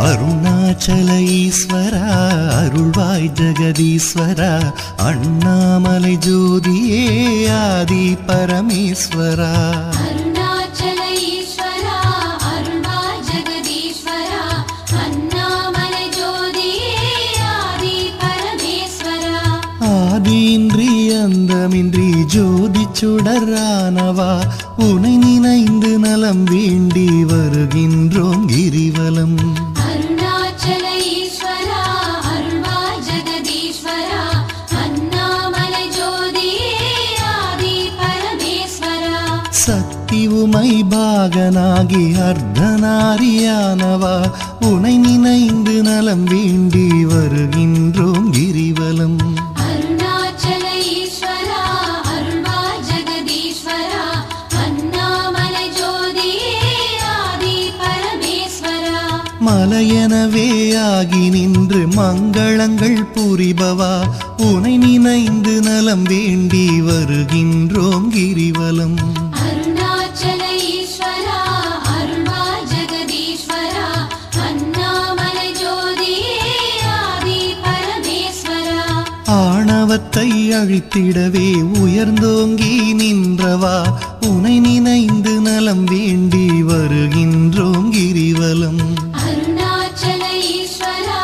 அருணாச்சல ஈஸ்வரா அருள்வாய் ஜெகதீஸ்வரா அண்ணாமலை ஜோதியே ஆதி பரமேஸ்வரா அருணாச்சல ஈஸ்வரா அருள்வாய் ஜெகதீஸ்வரா அண்ணாமலை ஜோதியே ஆதி பரமேஸ்வரா ஆதியின்றி அந்தமின்றி ஜோதி சுடரானவா உனை நினைந்து நலம் வேண்டி வருகின்றோம் கிரிவலம் அருணாச்சல ஈஸ்வரா அருள்வாய் ஜெகதீஸ்வரா அண்ணாமலை ஜோதியே ஆதி பரமேஸ்வரா சக்தி உமை பாகனாகி அர்த்தநாரியானவா உனை நினைந்து நலம் வேண்டி வருகின்றோம் கிரிவலம் அருணாச்சல ஈஸ்வரா அருள்வாய் ஜெகதீஸ்வரா அண்ணாமலை ஜோதியே ஆதி பரமேஸ்வரா மலையெனவே ஆகி நின்று மங்களங்கள் புரிபவா உனை நினைந்து நலம் வேண்டி வருகின்றோம் கிரிவலம் அருணாச்சல ஈஸ்வரா அருள்வாய் ஜெகதீஸ்வரா அண்ணாமலை ஜோதியே ஆதி பரமேஸ்வரா ஆணவத்தை அழித்திடவே உயர்ந்தோங்கி நின்றவா உனை நினைந்து நலம் வேண்டி வருகின்றோம் கிரிவலம் அருணாச்சல ஈஸ்வரா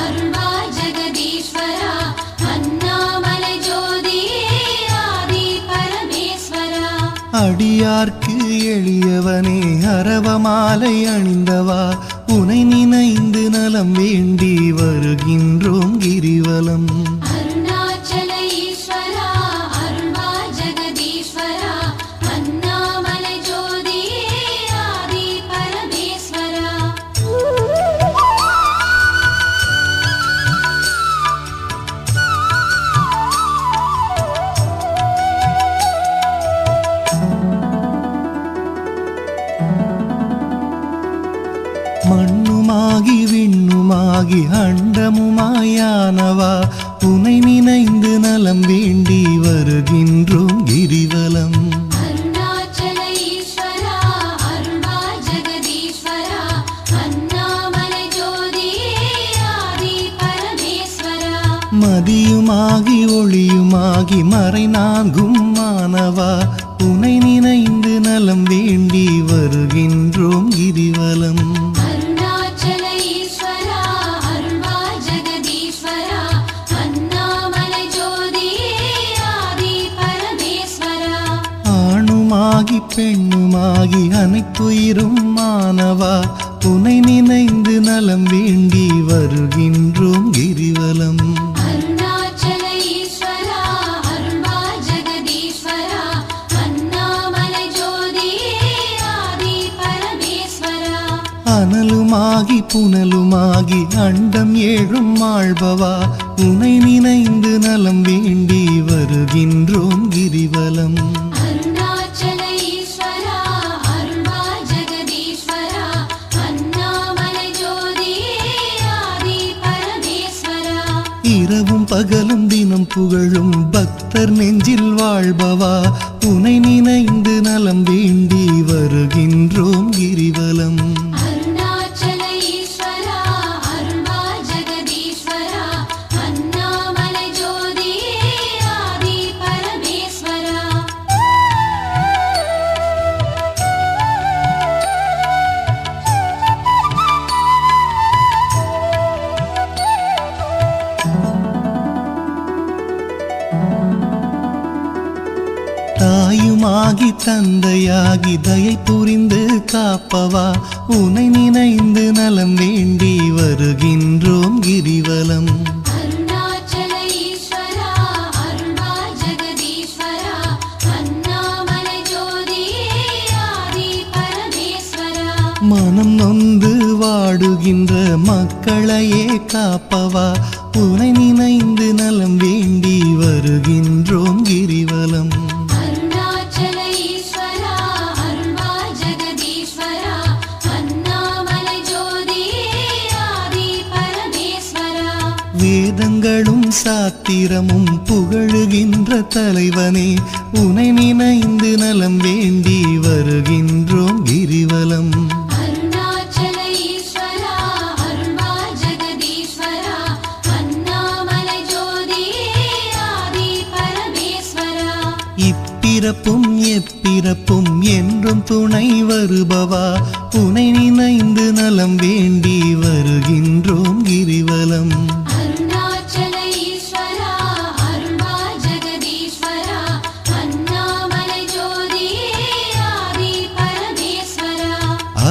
அருள்வாய் ஜெகதீஸ்வரா அண்ணாமலை ஜோதியே ஆதி பரமேஸ்வரா அடியார்க்கு எளியவனே அரவமாலை அணிந்தவா உனை நினைந்து நலம் வேண்டி வருகின்றோம் கிரிவலம் அருணாச்சல ஈஸ்வரா அருள்வாய் ஜெகதீஸ்வரா அண்ணாமலை ஜோதியே ஆதி பரமேஸ்வரா மண்ணுமாகி விண்ணுமாகி அண்டமுமாயானவா உனை நினைந்து நலம் வேண்டி வருகின்றோம் கிரிவலம் அருணாச்சல ஈஸ்வரா அருள்வாய் ஜெகதீஸ்வரா அண்ணாமலை ஜோதியே ஆதி பரமேஸ்வரா மதியுமாகி ஒளியுமாகி மறைநான்கும் மானவா உனை நினைந்து நலம் வேண்டி வருகின்றோம் கிரிவலம் அருணாச்சல ஈஸ்வரா அருள்வாய் ஜெகதீஸ்வரா அண்ணாமலை ஜோதியே ஆதி பரமேஸ்வரா ஆணுமாகி பெண்ணுமாகி அனைத்துயிரும் மானவா உனை நினைந்து நலம் வேண்டி வருகின்றோம் கிரிவலம் அருணாச்சல ஈஸ்வரா அருள்வாய் ஜெகதீஸ்வரா அண்ணாமலை ஜோதியே ஆதி பரமேஸ்வரா அனலுமாகி புனலுமாகி அண்டம் ஏழும் ஆள்பவா உனை நினைந்து நலம் வேண்டி வருகின்றோம் கிரிவலம் அருணாச்சல ஈஸ்வரா அருள்வாய் ஜெகதீஸ்வரா அண்ணாமலை ஜோதியே ஆதி பரமேஸ்வரா இரவும் பகலும் தினம் புகழும் பக்தர் நெஞ்சில் வாழ்பவா உனை நினைந்து நலம் வேண்டி வருகின்றோம் கிரிவலம் அருணாச்சல ஈஸ்வரா அருள்வாய் ஜெகதீஸ்வரா அண்ணாமலை ஜோதியே ஆதி பரமேஸ்வரா தாயுமாகி தந்தையாகி தயை புரிந்து காப்பவா உனை நினைந்து நலம் வேண்டி வருகின்றோம் கிரிவலம் அருணாச்சல ஈஸ்வரா அருள்வாய் ஜெகதீஸ்வரா அண்ணாமலை ஜோதியே ஆதி பரமேஸ்வரா மனம் நொந்து வாடுகின்ற மக்களையே காப்பவா உனை நினைந்து நலம் வேண்டி வருகின்றோம் கிரிவலம் அருணாச்சல ஈஸ்வரா அருள்வாய் ஜெகதீஸ்வரா அண்ணாமலை ஜோதியே ஆதி பரமேஸ்வரா வேதங்களும் சாத்திரமும் புகழுகின்ற தலைவனே உனை நினைந்து நலம் வேண்டி வருகின்றோம் கிரிவலம் அருணாச்சல ஈஸ்வரா அருள்வாய் இப்பிறப்பும் எப்பிறப்பும் என்றும் துணை வருபவா உனை நினைந்து நலம் வேண்டி வருகின்றோம் கிரிவலம். அருணாச்சல ஈஸ்வரா அருள்வா ஜெகதீஸ்வரா அண்ணாமலை ஜோதியே ஆதி பரமேஸ்வரா.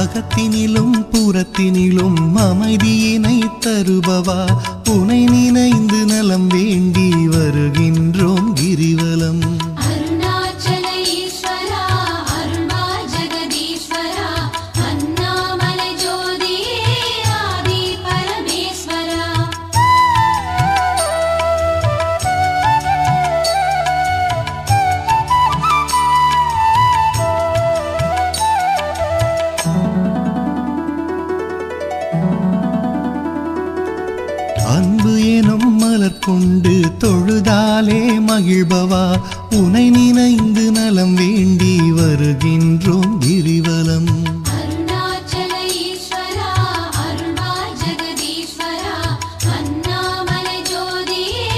அகத்தினிலும் புறத்தினிலும் அமைதியினை தருபவா உனை நினைந்து நலம் வேண்டி வருகின்றோம் கிரிவலம். அருணாச்சல ஈஸ்வரா அருள்வா ஜெகதீஸ்வரா அண்ணாமலை ஜோதியே ஆதி பரமேஸ்வரா. அன்பு எனும் மலர் கொண்டு தொழுதாலே மகிழ்பவா உனை நினைந்து நலம் வேண்டி வருகின்றோம் கிரிவலம். அருணாச்சல ஈஸ்வரா அருள்வா ஜெகதீஸ்வரா அண்ணாமலை ஜோதியே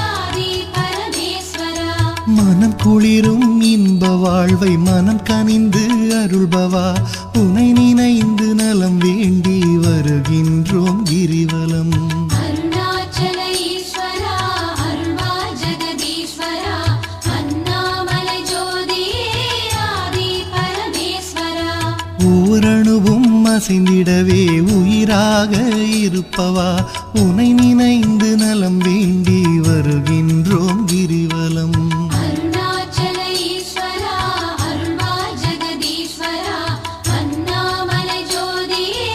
ஆதி பரமேஸ்வரா. மனம் குளிரும் இன்ப வாழ்வை மனம் கனிந்து அருள்பவா உனை நினைந்து நலம் வேண்டி வருகின்றோம் கிரிவலம். அருணாச்சல ஈஸ்வரா அருள்வா ஜெகதீஸ்வரா அண்ணாமலை ஜோதியே ஆதி பரமேஸ்வரா. ஓரணுவும் அசைந்திடவே உயிராக இருப்பவா உனை நினைந்து நலம் வேண்டி வருகின்றோம் கிரிவலம். அருணாச்சல ஈஸ்வரா அருள்வா ஜெகதீஸ்வரா அண்ணாமலை ஜோதியே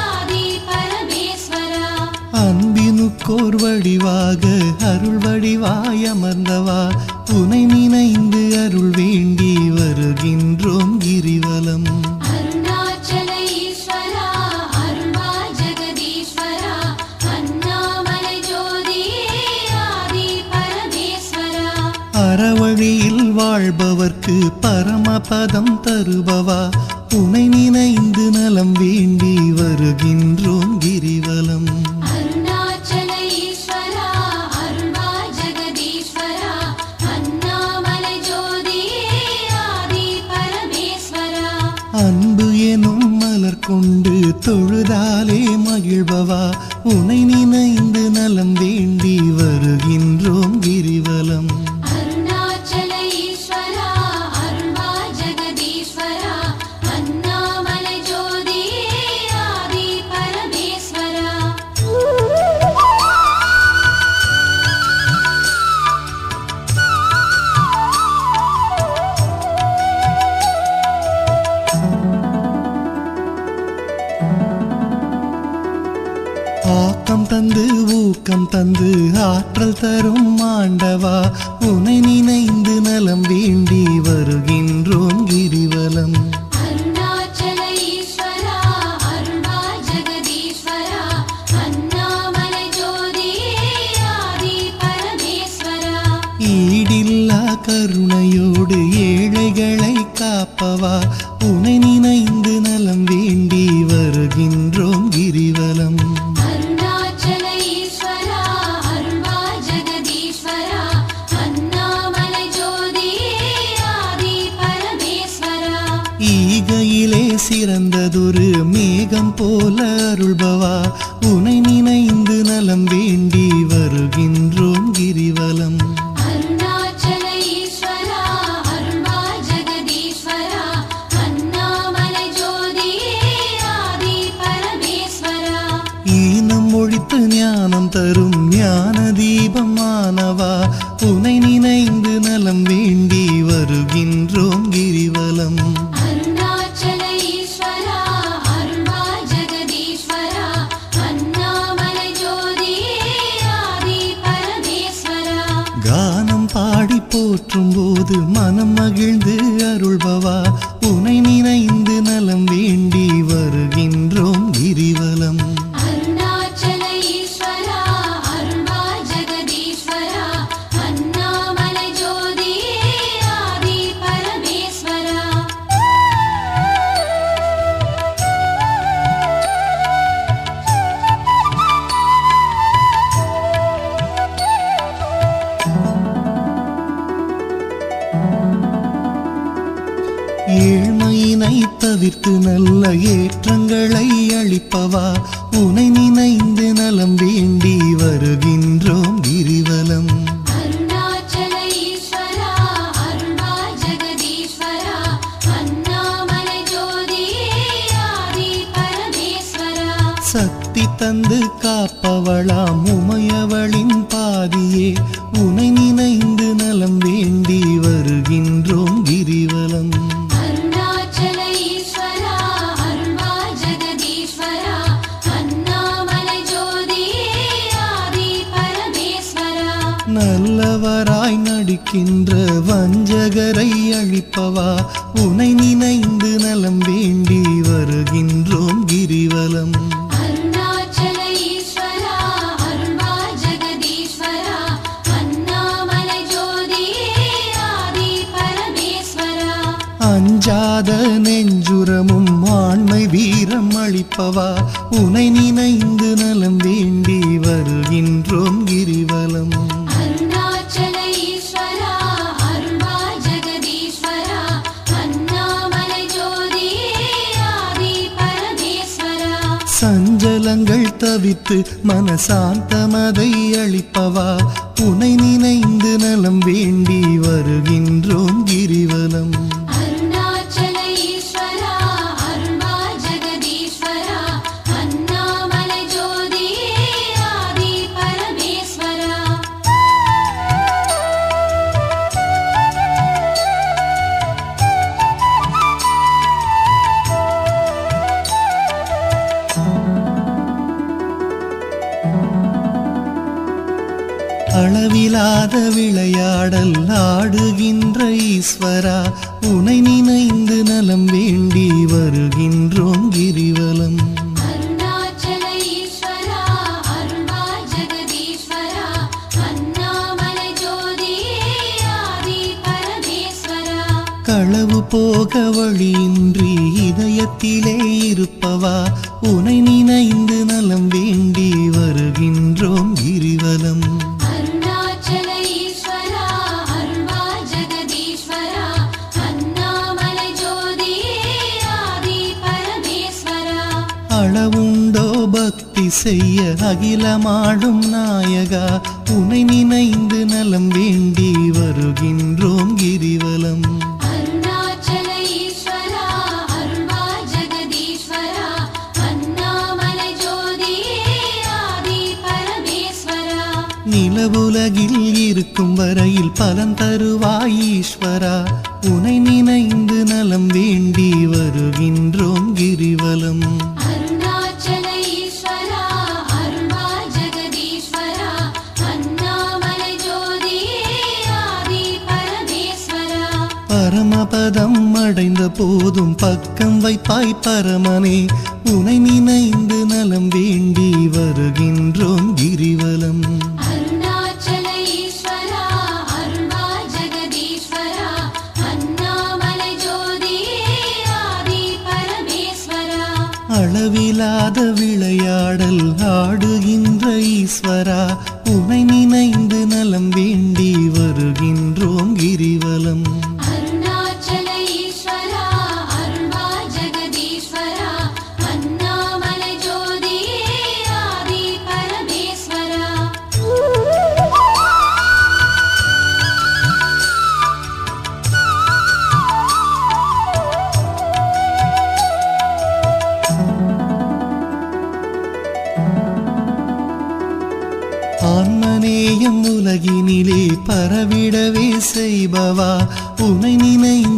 ஆதி பரமேஸ்வரா. அன்பினுக்கோர் வடிவாக அருள் வடிவாய் அமர்ந்தவா உனை நினைந்து அருள் வேண்டி வருகின்றோம் கிரிவலம். அருணாச்சல ஈஸ்வரா அருள்வா ஜெகதீஸ்வரா அண்ணாமலை ஜோதியே ஆதி பரமேஸ்வரா. அறவழியில் வாழ்பவர்க்கு பரமபதம் தருபவா உனை நினைந்து நலம் வேண்டி வருகின்றோம் கிரிவலம். அருணாச்சல ஈஸ்வரா அருள்வா ஜெகதீஸ்வரா அண்ணாமலை ஜோதியே ஆதி பரமேஸ்வரா. அன்பு எனும் மலர் கொண்டு தொழுதாலே மகிழ்பவா உனை நினைந்து நலம் வேண்டி வருகின்றோம் கிரிவலம். அருணாச்சல ஈஸ்வரா அருள்வா ஜெகதீஸ்வரா அண்ணாமலை ஜோதியே ஆதி பரமேஸ்வரா. ஆக்கம் தந்து ஊக்கம் தந்து ஆற்றல் தரும் ஆண்டவா உனை நினைந்து நலம் வேண்டி வருகின்றோம் கிரிவலம். அருணாச்சல ஈஸ்வரா அருள்வா ஜெகதீஸ்வரா அண்ணாமலை ஜோதியே ஆதி பரமேஸ்வரா. ஈடில்லா கருணையோடு ஏழைகளை காப்பவா உனை நினைந்து நலம் வேண்டி வருகின்றோம் கிரிவலம். அருணாச்சல ஈஸ்வரா அருள்வா ஜெகதீஸ்வரா அண்ணாமலை ஜோதியே ஆதி பரமேஸ்வரா. ஈகையிலே சிறந்ததொரு மேகம் போல அருள்பவா உனை நினைந்து நலம் வேண்டி வருகின்றோம் கிரிவலம். அருணாச்சல ஈஸ்வரா அருள்வா ஜெகதீஸ்வரா அண்ணாமலை ஜோதியே ஆதி பரமேஸ்வரா. ஈனம் ஒழித்து ஞானம் தரும் ஞான தீபமானவா உனை நினைந்து நலம் வேண்டி வருகின்றோம் கிரிவலம். அருணாச்சல ஈஸ்வரா அருள்வா ஜெகதீஸ்வரா அண்ணாமலை ஜோதியே ஆதி பரமேஸ்வரா. கானம் பாடி போற்றும் போது மனம் மகிழ்ந்து அருள்பவா உனை நினைந்து நலம் வேண்டி வருகின்றோம் கிரிவலம். அருணாச்சல ஈஸ்வரா அருள்வா ஜெகதீஸ்வரா அண்ணாமலை ஜோதியே ஆதி பரமேஸ்வரா. தவிர்த்து நல்ல ஏற்றங்களை அளிப்பவா உனை நினைந்து நலம் வேண்டி வருகின்றோம் கிரிவலம். அருணாச்சல ஈஸ்வரா அருள்வா ஜெகதீஸ்வரா அண்ணாமலை ஜோதியே ஆதி பரமேஸ்வரா. சக்தி தந்து காப்பவளாம் உமையவளின் பாதியே உனை நினைந்து நலம் வேண்டி வருகின்றோம் கிரிவலம். அருணாச்சல ஈஸ்வரா அருள்வா ஜெகதீஸ்வரா அண்ணாமலை ஜோதியே ஆதி பரமேஸ்வரா. நல்லவராய் நடிக்கின்ற வஞ்சகரை அழிப்பவா உனை நினைந்து நலம் வேண்டி வருகின்றோம் கிரிவலம். அருணாச்சல ஈஸ்வரா அருள்வா ஜெகதீஸ்வரா அண்ணாமலை ஜோதியே ஆதி பரமேஸ்வரா. அஞ்சாத நெஞ்சுரமும் ஆண்மை வீரம் அளிப்பவா உனை நினைந்து நலம் வேண்டி வருகின்றோம் கிரிவலம். அருணாச்சல ஈஸ்வரா அருள்வா ஜெகதீஸ்வரா அண்ணாமலை ஜோதியே ஆதி பரமேஸ்வரா. சஞ்சலங்கள் தவித்து மனசாந்தமதை அளிப்பவா உனை நினைந்து நலம் வேண்டி வருகின்றோம் கிரிவலம். அருணாச்சல ஈஸ்வரா அருள்வா ஜெகதீஸ்வரா அண்ணாமலை ஜோதியே ஆதி பரமேஸ்வரா. அளவிலாத விளையாடல் ஆடுகின்ற ஈஸ்வரா உனை நினைந்து நலம் வேண்டி வருகின்றோம் கிரிவலம். அருணாச்சல ஈஸ்வரா அருள்வா ஜெகதீஸ்வரா அண்ணாமலை ஜோதியே ஆதி பரமேஸ்வரா. களவு போக வழியின்றி இதயத்திலே இருப்பவா உனை நினைந்து நலம் வேண்டி வருகின்றோம் கிரிவலம். அருணாச்சல ஈஸ்வரா அருள்வா ஜெகதீஸ்வரா அண்ணாமலை ஜோதியே ஆதி பரமேஸ்வரா. அளவுண்டோ பக்தி செய்ய அகிலமாடும் நாயகா உனை நினைந்து நலம் வேண்டி வருகின்றோம் கிரிவலம். அருணாச்சல ஈஸ்வரா அருள்வா ஜெகதீஸ்வரா அண்ணாமலை ஜோதியே ஆதி பரமேஸ்வரா. நிலவுலகில் இருக்கும் வரையில் பலன் தருவாய் ஈஸ்வரா உனை நினைந்து நலம் வேண்டி வருகின்றோம் கிரிவலம். அருணாச்சல ஈஸ்வரா அருள்வா ஜெகதீஸ்வரா அண்ணாமலை ஜோதியே ஆதி பரமேஸ்வரா. பரமபதம் அடைந்த போதும் பக்கம் வைப்பாய் பரமனே உனை நினைந்து நலம் வேண்டி வருகின்றோம் கிரிவலம். அருணாச்சல ஈஸ்வரா அருள்வா ஜெகதீஸ்வரா அண்ணாமலை ஜோதியே ஆதி பரமேஸ்வரா. அளவிலாத விளையாடல் ஆடுகின்ற ஈஸ்வரா உனை நினைந்து நலம் வேண்டி வருகின்றோம் கிரிவலம். அருணாச்சல ஈஸ்வரா அருள்வா ஜெகதீஸ்வரா அண்ணாமலை ஜோதியே ஆதி பரமேஸ்வரா. ஆன்மநேயம் உலகினிலே பரவிடவே செய்பவா உனை நினைந்து